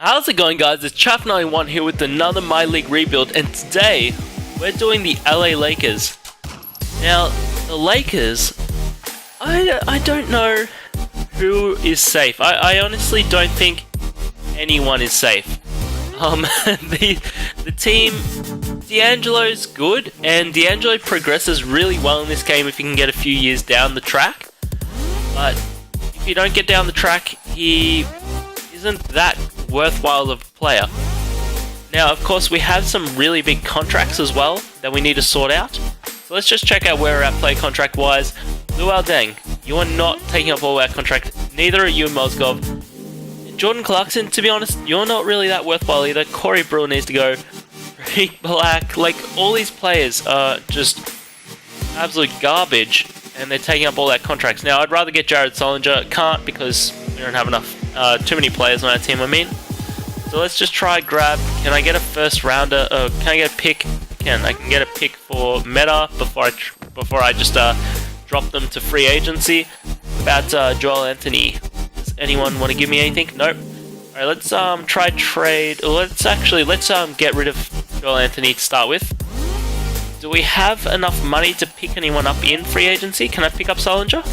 How's it going, guys? It's S01 here with another My League rebuild, and today we're doing the LA Lakers. Now, the Lakers, I don't know who is safe. I honestly don't think anyone is safe. The team, D'Angelo's good, and D'Angelo progresses really well in this game if you can get a few years down the track. But if you don't get down the track, he isn't that worthwhile of a player. Now, of course, we have some really big contracts as well that we need to sort out. So let's just check out where we're at play contract-wise. Luol Deng, you are not taking up all our contract. Neither are you, Mozgov. And Jordan Clarkson, to be honest, you're not really that worthwhile either. Corey Brewer needs to go. Rick Black, like, all these players are just absolute garbage, and they're taking up all our contracts. Now, I'd rather get Jared Solinger. Can't, because we don't have enough, too many players on our team, I mean. So let's just try grab. Can I get a first rounder? Can I get a pick? I can get a pick for meta before I just drop them to free agency. About Joel Anthony. Does anyone want to give me anything? Nope. Alright, let's try trade. Let's get rid of Joel Anthony to start with. Do we have enough money to pick anyone up in free agency? Can I pick up Solinger?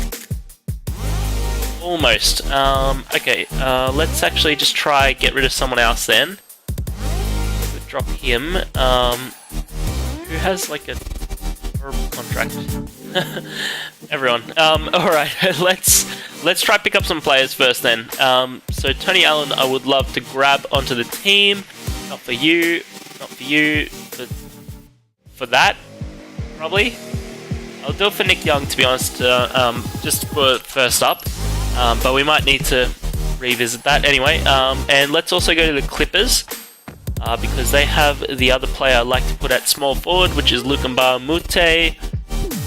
Almost. Okay, let's actually just try get rid of someone else then. We'll drop him. Who has like a horrible contract? Everyone. Alright, let's try pick up some players first then. So Tony Allen I would love to grab onto the team. Not for you, but for that, probably. I'll do it for Nick Young, to be honest, just for first up. But we might need to revisit that anyway. And let's also go to the Clippers, because they have the other player I like to put at small forward, which is Lukamba Mute.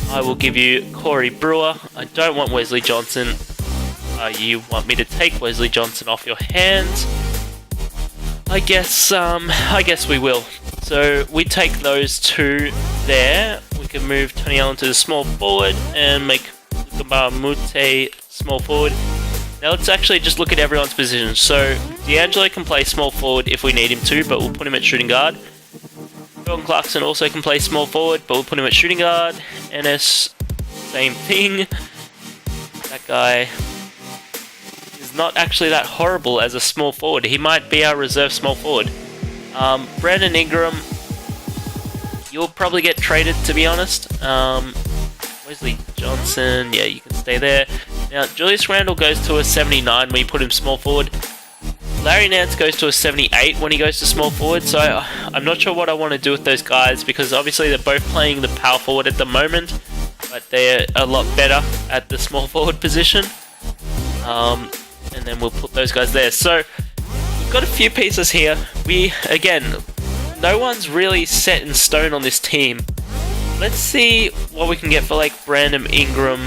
I will give you Corey Brewer. I don't want Wesley Johnson. You want me to take Wesley Johnson off your hands? I guess we will. So we take those two there. We can move Tony Allen to the small forward and make Lukamba Mute small forward. Now let's actually just look at everyone's positions. So D'Angelo can play small forward if we need him to, but we'll put him at shooting guard. Jordan Clarkson also can play small forward, but we'll put him at shooting guard. NS, same thing. That guy is not actually that horrible as a small forward. He might be our reserve small forward. Brandon Ingram, you'll probably get traded, to be honest. Wesley Johnson, yeah, you can stay there. Now, Julius Randle goes to a 79 when you put him small forward. Larry Nance goes to a 78 when he goes to small forward, so I'm not sure what I want to do with those guys, because obviously they're both playing the power forward at the moment, but they're a lot better at the small forward position. And then we'll put those guys there. So, we've got a few pieces here. Again, no one's really set in stone on this team. Let's see what we can get for like Brandon Ingram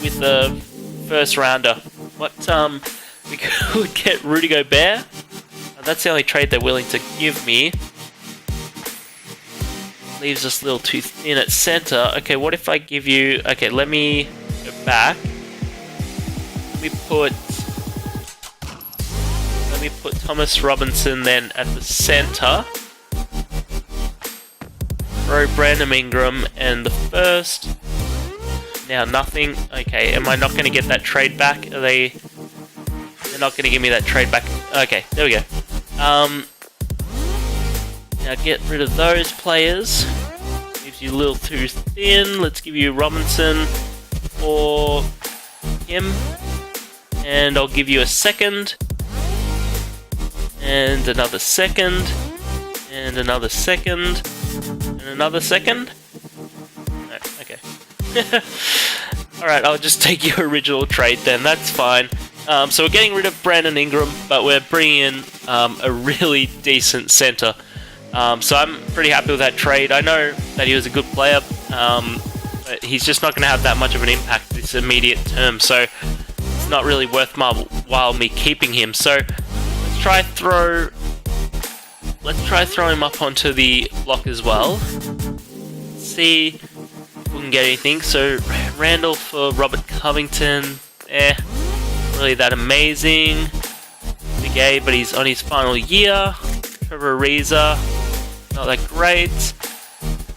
with the first rounder. We could get Rudy Gobert. That's the only trade they're willing to give me. Leaves us a little too thin at center. Okay, what if I give you... Okay, let me go back. Let me put Thomas Robinson then at the center. Throw Brandon Ingram and the first. Now nothing. Okay, am I not going to get that trade back? They're not going to give me that trade back. Okay, there we go. Now get rid of those players. Leaves you a little too thin. Let's give you Robinson for him. And I'll give you a second. And another second. And another second. And another second? No, okay. Alright, I'll just take your original trade then, that's fine. So we're getting rid of Brandon Ingram, but we're bringing in a really decent center. So I'm pretty happy with that trade. I know that he was a good player, but he's just not going to have that much of an impact this immediate term, so it's not really worthwhile me keeping him. So let's try throw him up onto the block as well. Let's see if we can get anything. So Randall for Robert Covington, really that amazing. We Gay, but he's on his final year. Trevor Ariza, not that great.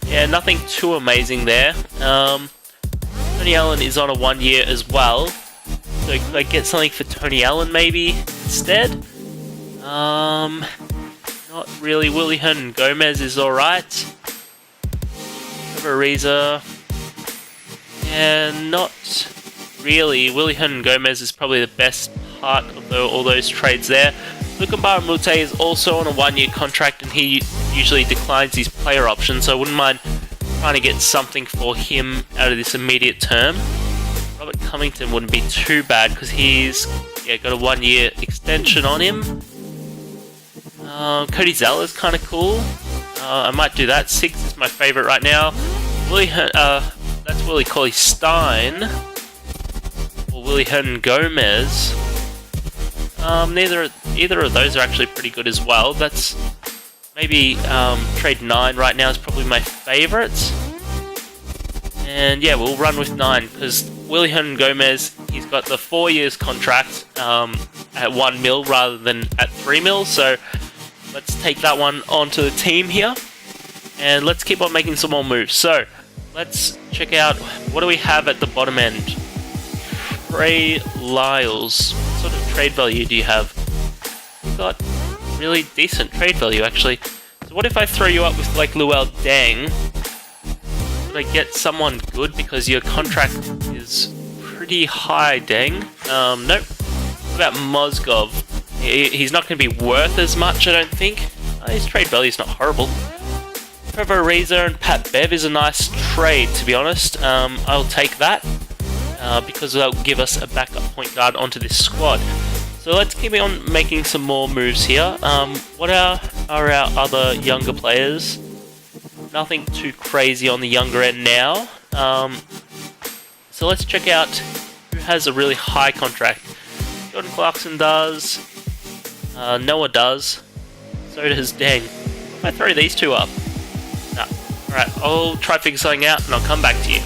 Yeah, nothing too amazing there. Tony Allen is on a 1 year as well. So could I get something for Tony Allen maybe instead? Not really. Willie Hernan Gomez is alright. Trevor Ariza. Yeah, not really. Willie Hernan Gomez is probably the best part of all those trades there. Lukambara Mute is also on a 1 year contract, and he usually declines his player option, so I wouldn't mind trying to get something for him out of this immediate term. Robert Cummington wouldn't be too bad because he's got a 1 year extension on him. Cody Zeller is kind of cool. I might do that. 6 is my favorite right now. That's Willie Cauley-Stein or Willie Hernan Gomez. Either of those are actually pretty good as well. That's maybe trade 9 right now is probably my favorite. And yeah, we'll run with 9 because Willie Hernan Gomez, he's got the 4 years contract at 1 mil rather than at 3 mil. So let's take that one onto the team here, and let's keep on making some more moves. So let's check out what do we have at the bottom end. Trey Lyles. What sort of trade value do you have? You've got really decent trade value actually. So what if I throw you up with like Luol Deng? Would I get someone good because your contract is pretty high, Deng? Nope. What about Mozgov? He's not going to be worth as much, I don't think. His trade value is not horrible. Trevor Ariza and Pat Bev is a nice trade, to be honest. I'll take that because that'll give us a backup point guard onto this squad. So let's keep on making some more moves here. What are our other younger players? Nothing too crazy on the younger end now. So let's check out who has a really high contract. Jordan Clarkson does. Noah does. So does Deng. If I throw these two up? No. Alright, I'll try to figure something out and I'll come back to you.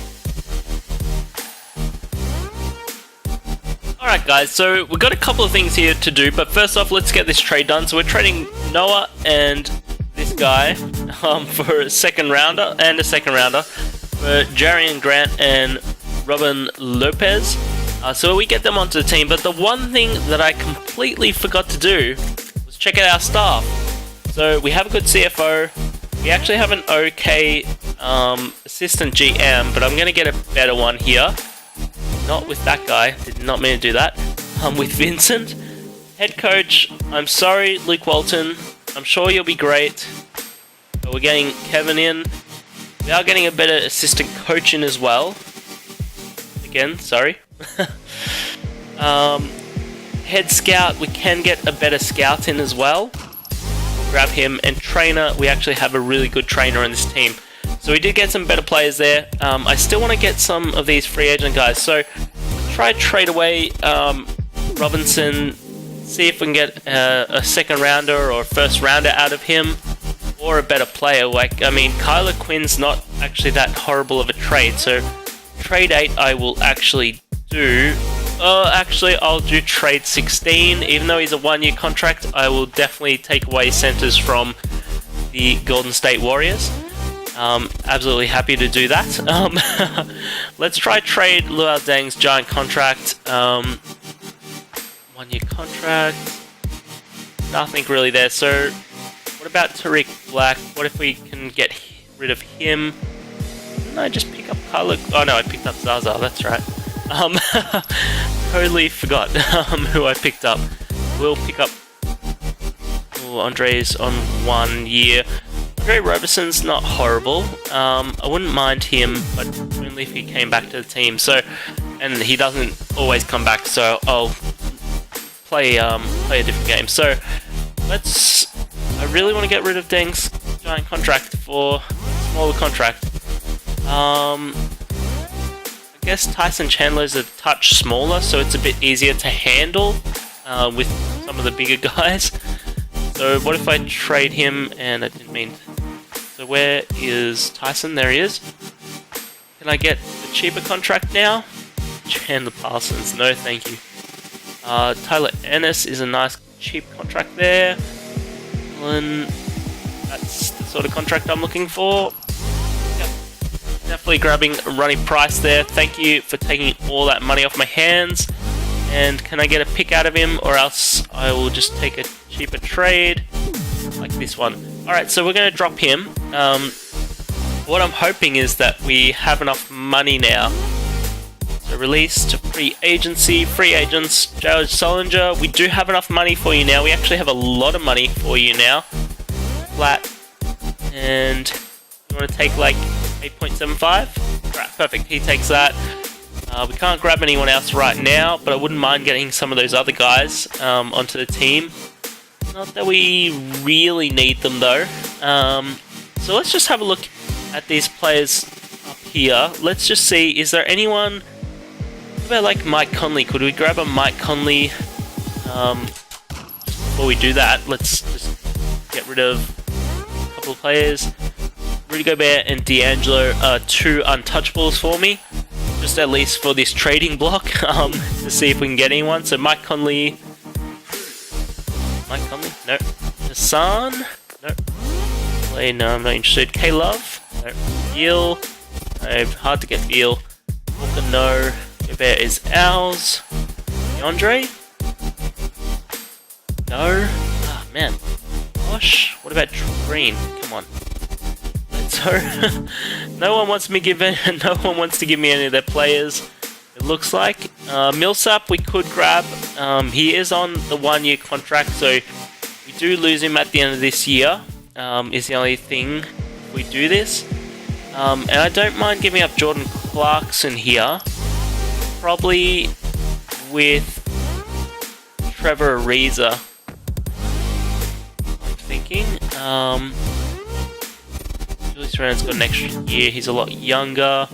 Alright guys, so we've got a couple of things here to do, but first off, let's get this trade done. So we're trading Noah and this guy for a second rounder for Jarian Grant and Robin Lopez. So we get them onto the team, but the one thing that I completely forgot to do was check out our staff. So we have a good CFO, we actually have an okay assistant GM, but I'm going to get a better one here. Not with that guy, did not mean to do that. With Vincent. Head coach, I'm sorry, Luke Walton, I'm sure you'll be great. But we're getting Kevin in. We are getting a better assistant coach in as well. Again, sorry. Head scout, we can get a better scout in as well. Grab him. And trainer, we actually have a really good trainer on this team. So we did get some better players there. I still want to get some of these free agent guys. So let's try trade away Robinson. See if we can get a second rounder or a first rounder out of him. Or a better player. Like, I mean, Kyler Quinn's not actually that horrible of a trade. So trade 8 I will actually do. Actually, I'll do trade 16. Even though he's a 1 year contract, I will definitely take away centers from the Golden State Warriors. Absolutely happy to do that. Let's try trade Luol Deng's giant contract. 1 year contract. Nothing really there. So, what about Tariq Black? What if we can get rid of him? Didn't I just pick up Kyler? Oh no, I picked up Zaza. That's right. Totally forgot who I picked up. We'll pick up. Oh, Andre's on 1 year. Andre Robison's not horrible. I wouldn't mind him, but only if he came back to the team. So, and he doesn't always come back. So I'll play a different game. So let's. I really want to get rid of Deng's giant contract for a smaller contract. I guess Tyson Chandler's a touch smaller, so it's a bit easier to handle with some of the bigger guys. So what if I trade him, and I didn't mean... So where is Tyson? There he is. Can I get a cheaper contract now? Chandler Parsons, no thank you. Tyler Ennis is a nice cheap contract there. And that's the sort of contract I'm looking for. Yep. Definitely grabbing a running price there. Thank you for taking all that money off my hands. And can I get a pick out of him, or else I will just take a cheaper trade like this one. Alright, so we're going to drop him. What I'm hoping is that we have enough money now. So release to free agency, free agents, Jared Solinger. We do have enough money for you now. We actually have a lot of money for you now. Flat. And you want to take like 8.75? Right, perfect. He takes that. We can't grab anyone else right now, but I wouldn't mind getting some of those other guys onto the team. Not that we really need them though. So let's just have a look at these players up here. Let's just see, is there anyone... What about like Mike Conley? Could we grab a Mike Conley? Before we do that, let's just get rid of a couple of players. Rudy Gobert and D'Angelo are two untouchables for me. Just at least for this trading block, to see if we can get anyone. So Mike Conley... Mike Conley? No. Hassan? No. Play, no, I'm not interested. K-Love? No. Beal? No, hard to get Beal. Walker, no. Gobert is ours. DeAndre? No. Ah, man. Gosh. What about Green? Come on. So, no one wants to give me any of their players, it looks like. Millsap we could grab. He is on the 1-year contract, so we do lose him at the end of this year, is the only thing if we do this. And I don't mind giving up Jordan Clarkson here, probably with Trevor Ariza, I'm thinking. Julius Randle's got an extra year, he's a lot younger.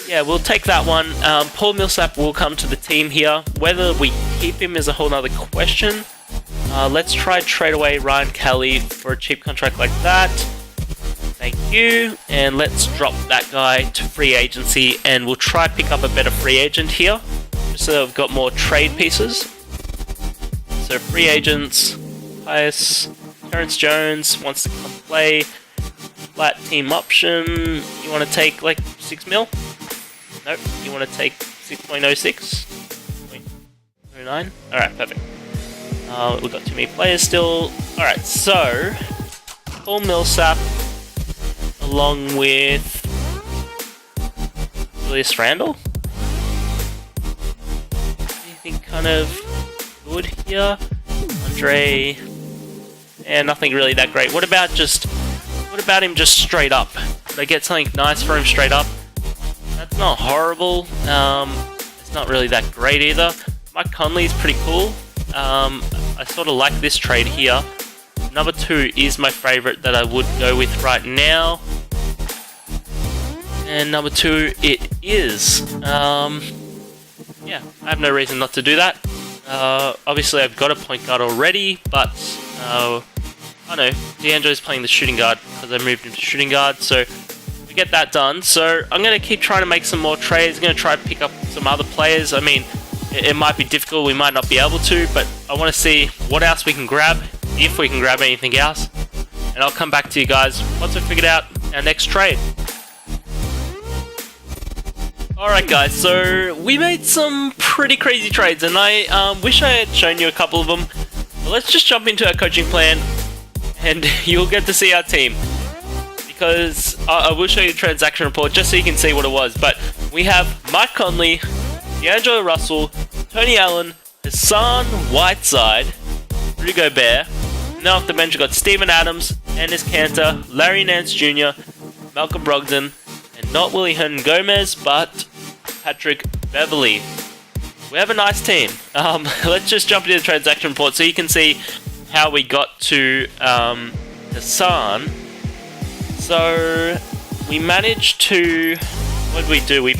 Yeah, we'll take that one. Paul Millsap will come to the team here. Whether we keep him is a whole other question. Let's try trade away Ryan Kelly for a cheap contract like that. Thank you. And let's drop that guy to free agency, and we'll try pick up a better free agent here, just so I've got more trade pieces. So free agents, Pius, Terrence Jones wants to come play. Flat team option, you want to take like 6 mil? Nope, you want to take 6.06? 6.09? Alright, perfect. We've got too many players still. Alright, so Paul Millsap along with Julius Randle. Anything kind of good here? Andre, and nothing really that great. What about him just straight up? Could I get something nice for him straight up? That's not horrible. It's not really that great either. Mike Conley is pretty cool. I sort of like this trade here. Number 2 is my favorite that I would go with right now. And number 2 it is. Yeah, I have no reason not to do that. Obviously I've got a point guard already, but I know, D'Angelo's playing the shooting guard because I moved him to shooting guard, so we get that done. So I'm going to keep trying to make some more trades. I'm going to try to pick up some other players. I mean, it might be difficult, we might not be able to, but I want to see what else we can grab, if we can grab anything else. And I'll come back to you guys once I've figured out our next trade. Alright guys, so we made some pretty crazy trades, and I wish I had shown you a couple of them. But let's just jump into our coaching plan, and you'll get to see our team. Because I will show you the transaction report just so you can see what it was. But we have Mike Conley, D'Angelo Russell, Tony Allen, Hassan Whiteside, Rudy Gobert. Now off the bench we've got Steven Adams, Enes Kanter, Larry Nance Jr., Malcolm Brogdon, and not Willie Hernan-Gomez, but Patrick Beverley. We have a nice team. Let's just jump into the transaction report so you can see how we got to Hassan. So we managed to, what did we do? We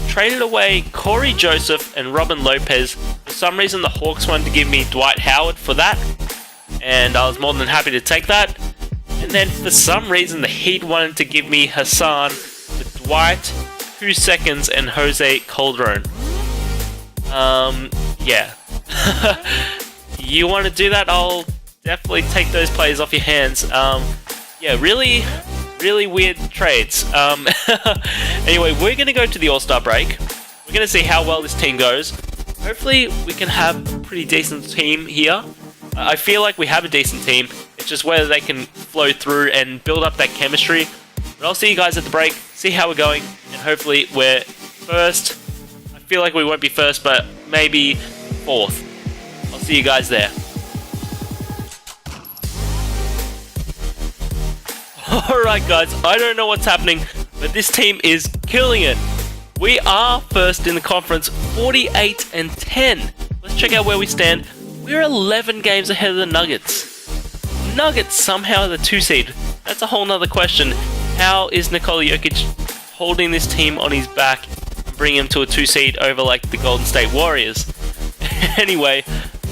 traded away Corey Joseph and Robin Lopez. For some reason the Hawks wanted to give me Dwight Howard for that, and I was more than happy to take that. And then for some reason the Heat wanted to give me Hassan with Dwight, 2 seconds, and Jose Calderon. Yeah. you want to do that, I'll definitely take those players off your hands. Yeah, really weird trades. Anyway, we're going to go to the All-Star break. We're going to see how well this team goes. Hopefully, we can have a pretty decent team here. I feel like we have a decent team. It's just whether they can flow through and build up that chemistry. But I'll see you guys at the break, see how we're going, and hopefully we're first. I feel like we won't be first, but maybe fourth. I'll see you guys there. Alright guys, I don't know what's happening, but this team is killing it. We are first in the conference, 48-10. Let's check out where we stand. We're 11 games ahead of the Nuggets. Nuggets somehow the 2 seed. That's a whole nother question. How is Nikola Jokic holding this team on his back and bringing him to a 2 seed over like the Golden State Warriors? Anyway,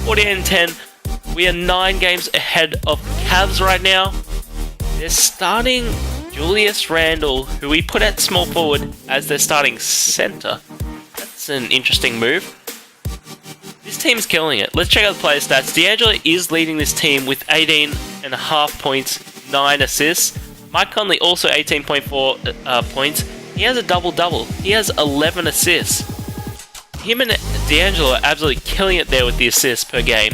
48-10. We are 9 games ahead of Cavs right now. They're starting Julius Randle, who we put at small forward, as their starting center. That's an interesting move. This team's killing it. Let's check out the player stats. D'Angelo is leading this team with 18.5 points, 9 assists. Mike Conley also 18.4 points. He has a double-double. He has 11 assists. Him and D'Angelo are absolutely killing it there with the assists per game.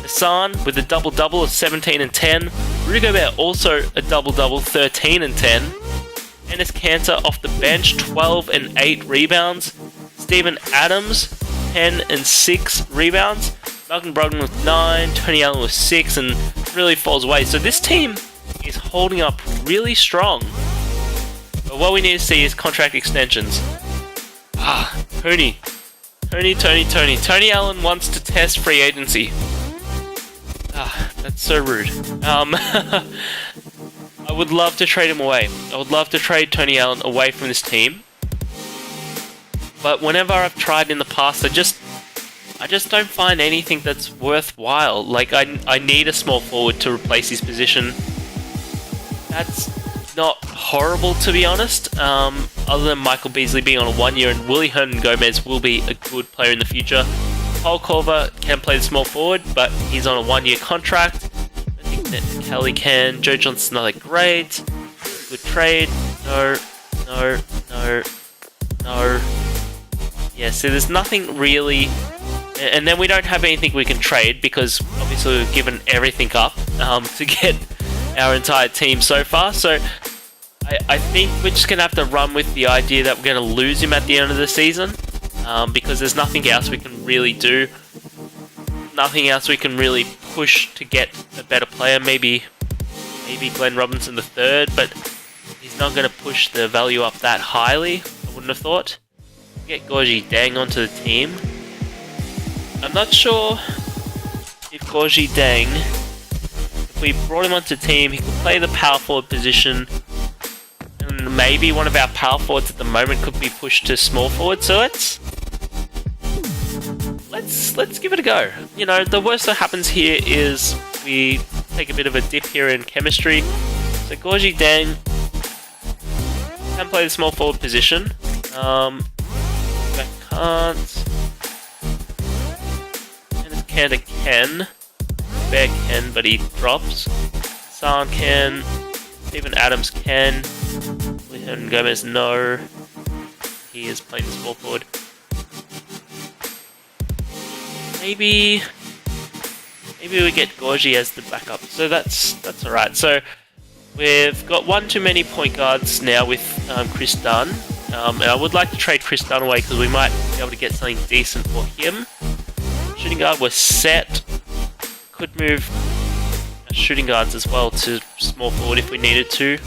Hassan with a double-double of 17 and 10. Rudy Gobert also a double-double, 13 and 10. Enes Kanter off the bench, 12 and 8 rebounds. Steven Adams, 10 and 6 rebounds. Malcolm Brogdon with 9, Tony Allen with 6, and really falls away. So this team is holding up really strong. But what we need to see is contract extensions. Tony Allen wants to test free agency. That's so rude. I would love to trade him away. I would love to trade Tony Allen away from this team. But whenever I've tried in the past, I just don't find anything that's worthwhile. Like, I need a small forward to replace his position. That's not horrible, to be honest. Other than Michael Beasley being on a 1 year, and Willie Hernan-Gomez will be a good player in the future. Paul Korver can play the small forward, but he's on a 1 year contract. I think that Kelly can. Joe Johnson's not that great. Good trade. No. Yeah, so there's nothing really. And then we don't have anything we can trade because obviously we've given everything up to get our entire team so far. So I think we're just going to have to run with the idea that we're going to lose him at the end of the season. Because there's nothing else we can really do. Nothing else we can really push to get a better player. Maybe Glenn Robinson III, but he's not going to push the value up that highly, I wouldn't have thought. Get Gorgie Deng onto the team. I'm not sure if Gorgie Deng, if we brought him onto the team, he could play the power forward position. And maybe one of our power forwards at the moment could be pushed to small forward. So let's give it a go. You know, the worst that happens here is we take a bit of a dip here in chemistry. So Gorgie Deng can play the small forward position. I can't. And Kanter can. Bear can, but he drops. San can. Steven Adams can. And Gomez, no. He is playing the small forward. Maybe we get Gorgie as the backup. So that's alright. So we've got one too many point guards now with Chris Dunn. And I would like to trade Chris Dunn away because we might be able to get something decent for him. Shooting guard was set. Could move shooting guards as well to small forward if we needed to.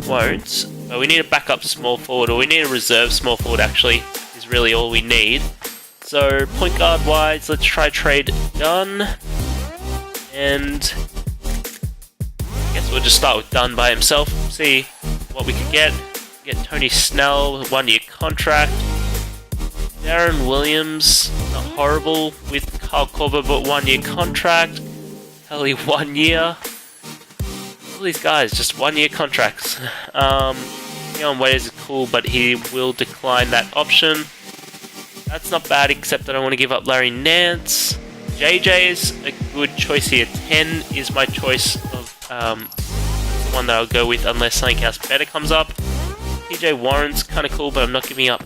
Won't, but we need a backup small forward, or we need a reserve small forward actually, is really all we need. So point guard wise, let's try trade Dunn, and I guess we'll just start with Dunn by himself, see what we can get. Get Tony Snell, 1 year contract. Darren Williams, not horrible, with Kyle Korver, but 1 year contract. Kelly 1 year. All these guys, just 1 year contracts. Keon Waiters is cool, but he will decline that option. That's not bad, except I don't want to give up Larry Nance. JJ is a good choice here. 10 is my choice of the one that I'll go with unless something else better comes up. TJ Warren's kind of cool, but I'm not giving up.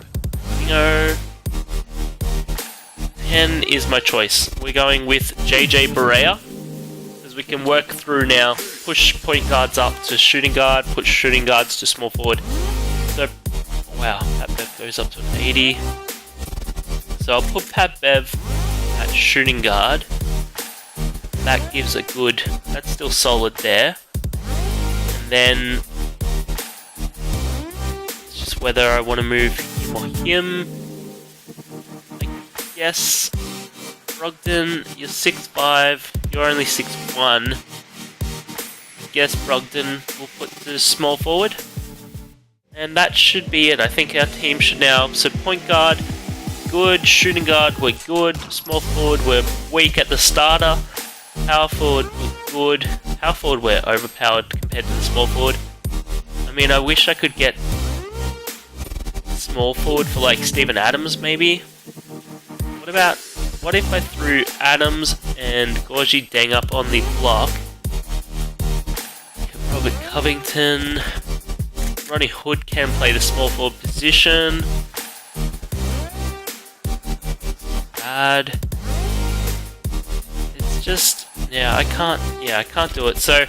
10 is my choice. We're going with JJ Barea, as we can work through now. Push point guards up to shooting guard, push shooting guards to small forward. So, wow, Pat Bev goes up to an 80. So I'll put Pat Bev at shooting guard. That gives a good, that's still solid there. And then, it's just whether I want to move him or him. Yes, Brogdon, you're 6'5", you're only 6'1". I guess Brogdon will put to small forward. And that should be it. I think our team should now, so point guard, good, shooting guard, we're good, small forward, we're weak at the starter, power forward, we're good, power forward, we're overpowered compared to the small forward. I mean, I wish I could get small forward for like Steven Adams maybe. What if I threw Adams and Gorgie Deng up on the block? Robert Covington. Ronnie Hood can play the small forward position. Bad. It's just, I can't do it. So,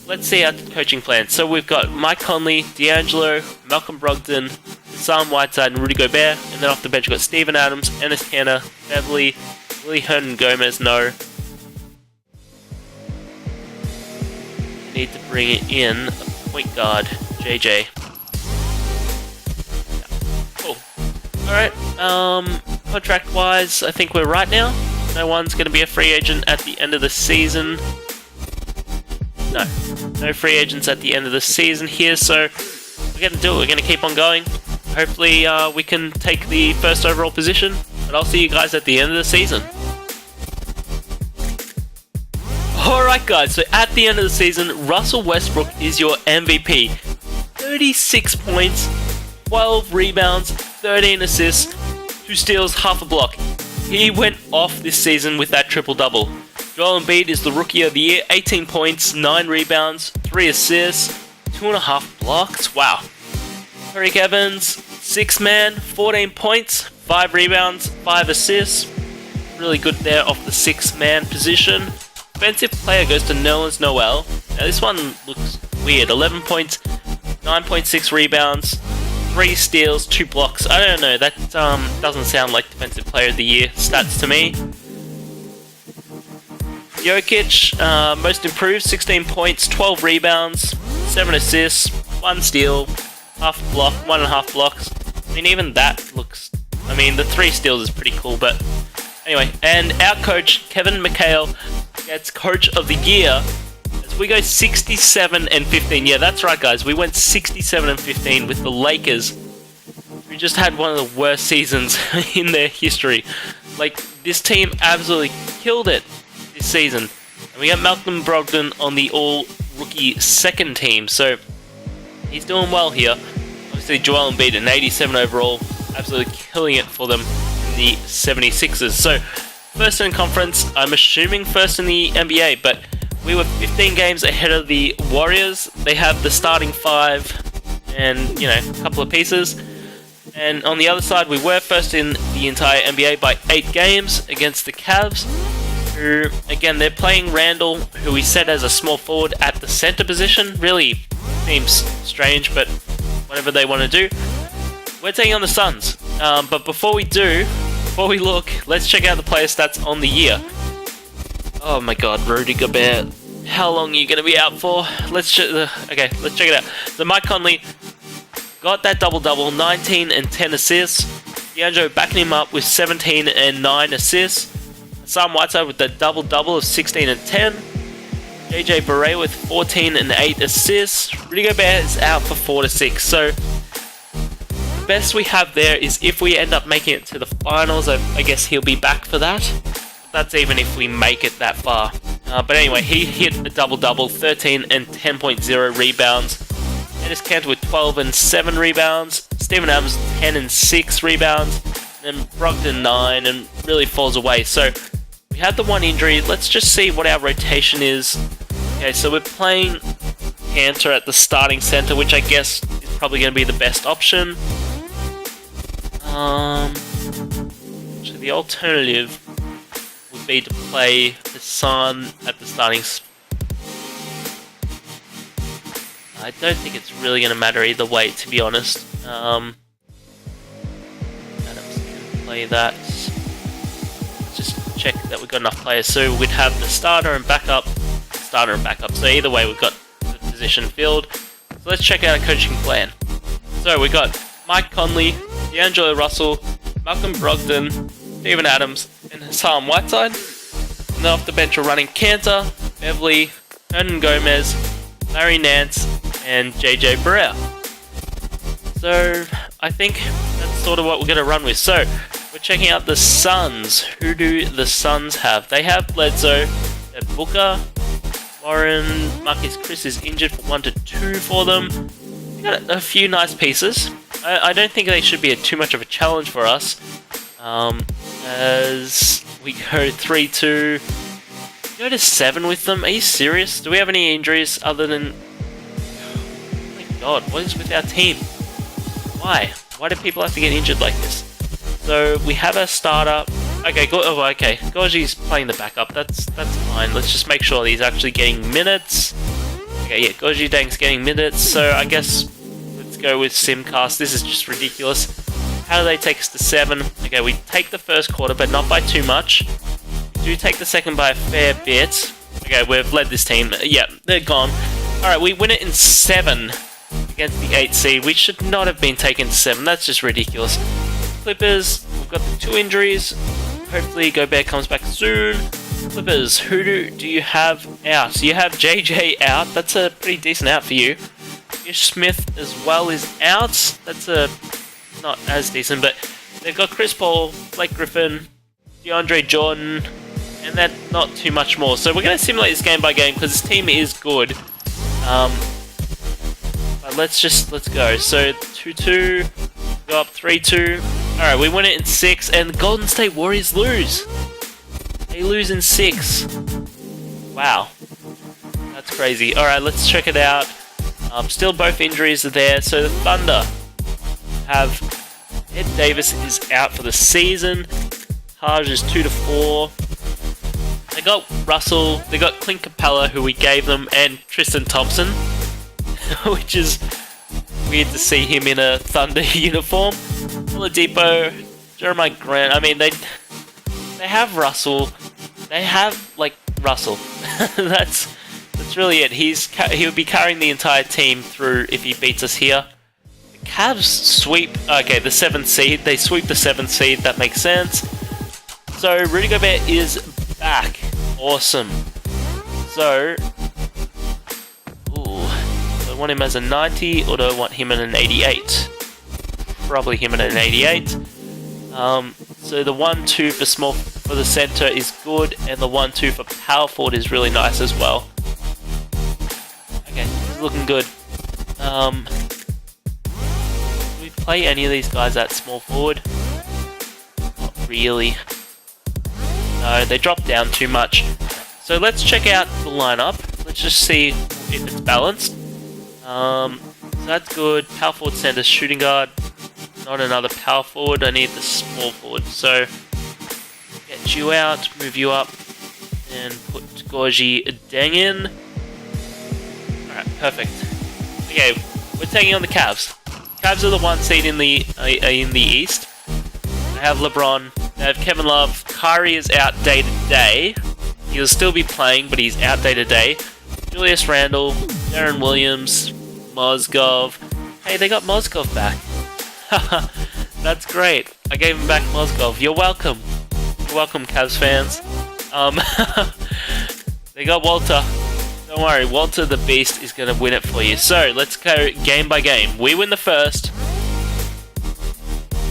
let's see our coaching plan. So we've got Mike Conley, D'Angelo, Malcolm Brogdon, Sam Whiteside and Rudy Gobert, and then off the bench we've got Steven Adams, Enes Kanter, Beverly, Willie Hernan Gomez, no. Need to bring it in, a point guard, JJ. Cool. Alright, contract-wise, I think we're right now. No one's going to be a free agent at the end of the season. No free agents at the end of the season here, so we're going to do it. We're going to keep on going. Hopefully we can take the first overall position, but I'll see you guys at the end of the season. Alright guys, so at the end of the season, Russell Westbrook is your MVP. 36 points, 12 rebounds, 13 assists, 2 steals, half a block. He went off this season with that triple-double. Joel Embiid is the Rookie of the Year, 18 points, 9 rebounds, 3 assists, 2.5 blocks, wow. Tariq Evans, 6-man, 14 points, 5 rebounds, 5 assists. Really good there off the 6-man position. Offensive player goes to Nerlens Noel. Now this one looks weird. 11 points, 9.6 rebounds, 3 steals, 2 blocks. I don't know, that doesn't sound like Defensive Player of the Year stats to me. Jokic, most improved, 16 points, 12 rebounds, 7 assists, 1 steal, half block, 1.5 blocks. I mean, even that looks... I mean, the 3 steals is pretty cool, but... Anyway, and our coach, Kevin McHale, gets Coach of the Year as we go 67-15. Yeah, that's right, guys. We went 67-15 with the Lakers, who just had one of the worst seasons in their history. Like, this team absolutely killed it this season. And we got Malcolm Brogdon on the all-rookie second team, so he's doing well here. Obviously, Joel Embiid an 87 overall, absolutely killing it for them in the 76ers. So, first in conference, I'm assuming first in the NBA, but we were 15 games ahead of the Warriors. They have the starting 5 and, you know, a couple of pieces. And on the other side, we were first in the entire NBA by 8 games against the Cavs, who, again, they're playing Randall, who we set as a small forward at the center position. Really seems strange, but whatever they want to do. We're taking on the Suns. But before we look, let's check out the player stats on the year. Oh my god, Rudy Gobert. How long are you going to be out for? Let's check it out. So Mike Conley got that double-double, 19 and 10 assists. D'Angelo backing him up with 17 and 9 assists. Sam Whiteside with the double-double of 16 and 10. JJ Barea with 14 and 8 assists. Rudy Gobert is out for 4 to 6. So, the best we have there is if we end up making it to the finals, I guess he'll be back for that. That's even if we make it that far. But anyway, he hit a double-double, 13 and 10.0 rebounds. Enes Kanter with 12 and 7 rebounds. Steven Adams 10 and 6 rebounds. And Brogdon 9 and really falls away. So had the one injury. Let's just see what our rotation is. Okay, so we're playing Cantor at the starting center, which I guess is probably going to be the best option. So the alternative would be to play the Sun at the starting. I don't think it's really going to matter either way, to be honest. Adams can play that. Let's just check that we've got enough players. So we'd have the starter and backup, So either way, we've got the position filled. So let's check out our coaching plan. So we've got Mike Conley, D'Angelo Russell, Malcolm Brogdon, Steven Adams, and Hassan Whiteside. And then off the bench we're running Cantor, Beverly, Hernan Gomez, Larry Nance, and JJ Barea. So I think that's sort of what we're going to run with. So we're checking out the Suns. Who do the Suns have? They have Bledsoe, Booker, Warren, Marcus Chris is injured for 1 to 2 for them. We got a few nice pieces. I don't think they should be too much of a challenge for us. As we go 3-2, go to 7 with them. Are you serious? Do we have any injuries other than... Oh my god, what is with our team? Why? Why do people have to get injured like this? So we have a starter. Okay, okay. Goji's playing the backup. That's fine. Let's just make sure he's actually getting minutes. Okay, yeah, Goji Dang's getting minutes. So I guess let's go with Simcast. This is just ridiculous. How do they take us to 7? Okay, we take the first quarter, but not by too much. We do take the second by a fair bit. Okay, we've led this team. Yeah, they're gone. Alright, we win it in 7 against the 8 seed. We should not have been taken to 7. That's just ridiculous. Clippers, we've got the 2 injuries. Hopefully Gobert comes back soon. Clippers, who do you have out? So you have JJ out. That's a pretty decent out for you. Ish Smith as well is out. That's not as decent, but they've got Chris Paul, Blake Griffin, DeAndre Jordan, and then not too much more. So we're going to simulate this game by game because this team is good. But let's go. So 2-2, go up 3-2. Alright, we win it in 6, and the Golden State Warriors lose. They lose in 6. Wow. That's crazy. Alright, let's check it out. Still both injuries are there. So the Thunder have Ed Davis is out for the season. Taj is 2 to 4. They got Russell, they got Clint Capella, who we gave them, and Tristan Thompson, which is weird to see him in a Thunder uniform. Oladipo, Jeremiah Grant. I mean, they have Russell. They have like Russell. that's really it. He would be carrying the entire team through if he beats us here. The Cavs sweep. Okay, the 7th seed. They sweep the 7th seed. That makes sense. So Rudy Gobert is back. Awesome. So, do I want him as a 90 or do I want him at an 88? Probably him at an 88. So the 1-2 for the center is good, and the 1-2 for power forward is really nice as well. Okay, this is looking good. Do we play any of these guys at small forward? Not really. No, they drop down too much. So let's check out the lineup. Let's just see if it's balanced. So that's good. Power forward, center, shooting guard. Not another power forward. I need the small forward. So get you out, move you up, and put Goji Dang in. Alright, perfect. Okay, we're taking on the Cavs. Cavs are the 1 seed in the East. They have LeBron. They have Kevin Love. Kyrie is out day to day. He'll still be playing, but he's out day to day. Julius Randle, Darren Williams, Mozgov. Hey, they got Mozgov back. That's great. I gave him back Mozgov. You're welcome. You're welcome, Cavs fans. They got Walter. Don't worry, Walter the Beast is going to win it for you. So, let's go game by game. We win the first.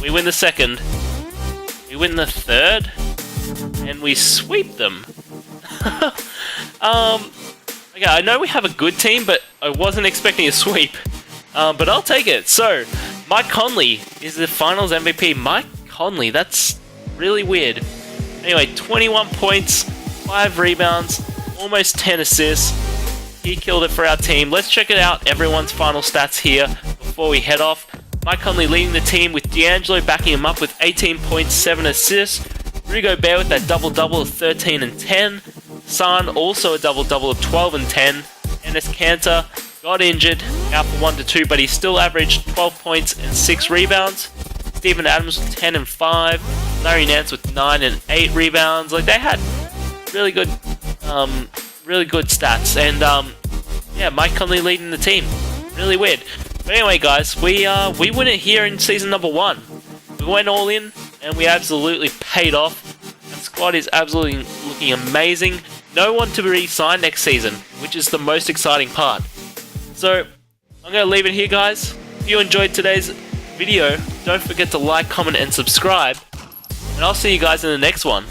We win the second. We win the third. And we sweep them. Okay, I know we have a good team, but I wasn't expecting a sweep. But I'll take it. So, Mike Conley is the finals MVP. Mike Conley, that's really weird. Anyway, 21 points, 5 rebounds, almost 10 assists. He killed it for our team. Let's check it out, everyone's final stats here before we head off. Mike Conley leading the team with D'Angelo backing him up with 18 points, 7 assists. Rudy Gobert with that double-double of 13 and 10. Son also a double-double of 12 and 10. Enes Kanter got injured, out for 1 to 2, but he still averaged 12 points and 6 rebounds. Steven Adams with 10 and 5. Larry Nance with 9 and 8 rebounds. Like, they had really good stats. And yeah, Mike Conley leading the team. Really weird. But anyway, guys, we win it here in season number 1. We went all in, and we absolutely paid off. The squad is absolutely looking amazing. No one to be re-signed next season, which is the most exciting part. So, I'm going to leave it here, guys. If you enjoyed today's video, don't forget to like, comment, and subscribe. And I'll see you guys in the next one.